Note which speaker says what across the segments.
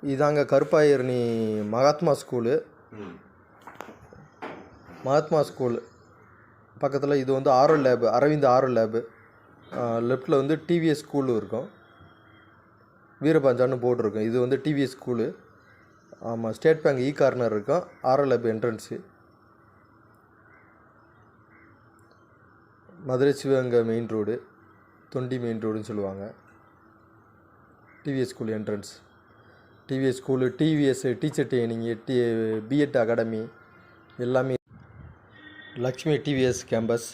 Speaker 1: இதாங்க கருப்பாயரணி Mahatma school. Mahatma school பக்கத்தில் இது வந்து ஆரல் லேபு, அரவிந்த் ஆரல் லேபு. லெஃப்டில் வந்து டிவிஎஸ் ஸ்கூலு இருக்கும், வீரபாஞ்சான்னு போர்டு இருக்கும். இது வந்து டிவிஎஸ் ஸ்கூலு. ஆமாம், ஸ்டேட் பேங்க் கார்னர் இருக்கும், ஆரல் lab entrance. Madurai Sivaganga main road, Thondi main ரோடுன்னு சொல்லுவாங்க. TVS school entrance. TVS school, TVS teacher training, BEd academy எல்லாமே. லக்ஷ்மி டிவிஎஸ் கேம்பஸ்.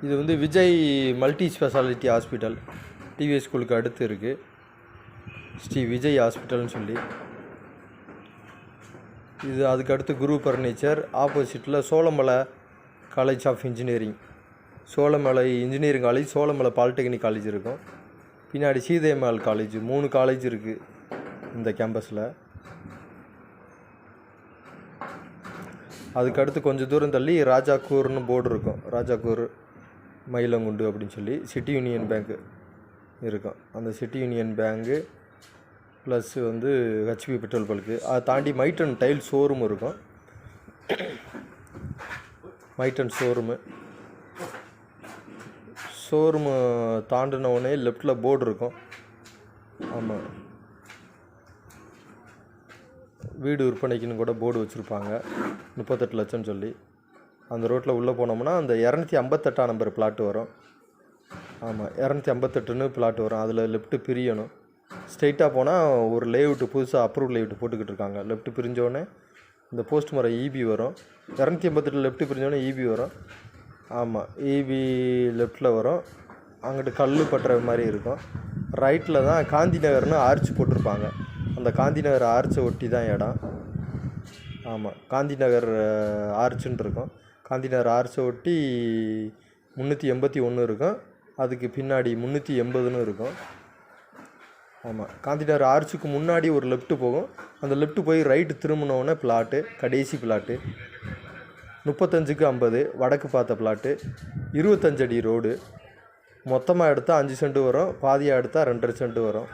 Speaker 1: இது வந்து Vijay multi speciality hospital, TVS ஸ்கூலுக்கு அடுத்து இருக்குது. ஸ்ரீ விஜய் ஹாஸ்பிட்டல்னு சொல்லி. இது அதுக்கு அடுத்து குரு ஃபர்னிச்சர். ஆப்போசிட்டில் Cholamalai college of engineering, Cholamalai engineering college, Cholamalai polytechnic college இருக்கும். பின்னாடி சீதையம்மாள் காலேஜ். 3 காலேஜ் இருக்குது இந்த கேம்பஸில். அதுக்கடுத்து கொஞ்சம் தூரம் தள்ளி ராஜாக்கூர்னு போர்டு இருக்கும். ராஜாக்கூர் மயிலங்குண்டு அப்படின்னு சொல்லி சிட்டி யூனியன் பேங்க்கு இருக்கும். அந்த சிட்டி யூனியன் பேங்கு ப்ளஸ் வந்து ஹெச்பி பெட்ரோல் பல்க்கு. அதை தாண்டி மைட்டன் டைல் ஷோரூம் இருக்கும். மைட்டன் ஷோரூமு தாண்டின உடனே லெஃப்டில் போர்டு இருக்கும். ஆமாம், வீடு விற்பனைக்குன்னு கூட போர்டு வச்சுருப்பாங்க, 38 லட்சம்னு சொல்லி. அந்த ரோட்டில் உள்ளே போனோம்னா அந்த 258 நம்பர் பிளாட்டு வரும். ஆமாம், 258ன்னு பிளாட்டு வரும். அதில் லெஃப்ட்டு பிரியணும். ஸ்ட்ரெயிட்டாக போனால் ஒரு லேஅவுட்டு புதுசாக அப்ரூவ் லேஅவுட்டு போட்டுக்கிட்டு இருக்காங்க. லெஃப்ட்டு பிரிஞ்சோடனே இந்த போஸ்ட் மரம் ஈபி வரும். 258 லெஃப்ட்டு பிரிஞ்சோடனே ஈபி வரும். ஆமாம், ஈபி லெஃப்டில் வரும். அங்கிட்டு கல் பட்டுற மாதிரி இருக்கும். ரைட்டில் தான் காந்தி நகர்னு ஆர்ச் போட்டிருப்பாங்க. அந்த காந்தி நகர் ஆர்ச்சை ஒட்டி தான் இடம். ஆமாம், காந்தி நகர் ஆர்ச்சுன்னு இருக்கும். காந்தி நகர் ஆர்ச்சை ஒட்டி 381 இருக்கும். அதுக்கு பின்னாடி 380ன்னு இருக்கும். ஆமாம், காந்தி நகர் ஆர்ச்சுக்கு முன்னாடி ஒரு லெஃப்ட்டு போகும். அந்த லெஃப்ட்டு போய் ரைட்டு திரும்பினோடனே பிளாட்டு, கடைசி பிளாட்டு. 35க்கு 50 வடக்கு பார்த்த பிளாட்டு. 25 அடி ரோடு. மொத்தமாக எடுத்தால் 5 சென்ட் வரும், பாதியாக எடுத்தால் 2.5 சென்ட் வரும்.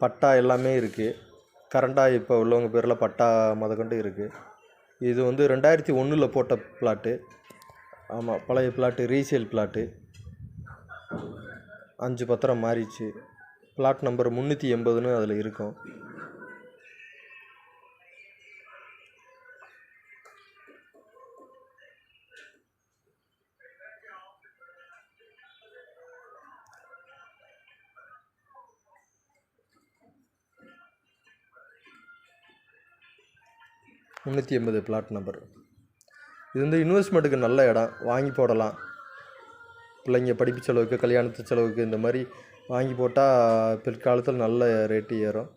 Speaker 1: பட்டா எல்லாமே இருக்குது. கரண்டாக இப்போ உள்ளவங்க பேரில் பட்டா முதற்கொண்டு இருக்குது. இது வந்து 2001 போட்ட பிளாட்டு. ஆமாம், பழைய பிளாட்டு, ரீசேல் பிளாட்டு. 5 பத்திரம் மாறிடுச்சு. பிளாட் நம்பர் 380ன்னு அதில் இருக்கும். Flat number. இது வந்து இன்வெஸ்ட்மெண்ட்டுக்கு நல்ல இடம், வாங்கி போடலாம். பிள்ளைங்க படிப்பு செலவுக்கு, கல்யாணத்து செலவுக்கு இந்த மாதிரி வாங்கி போட்டால் பிற்காலத்தில் நல்ல ரேட்டு ஏறும்.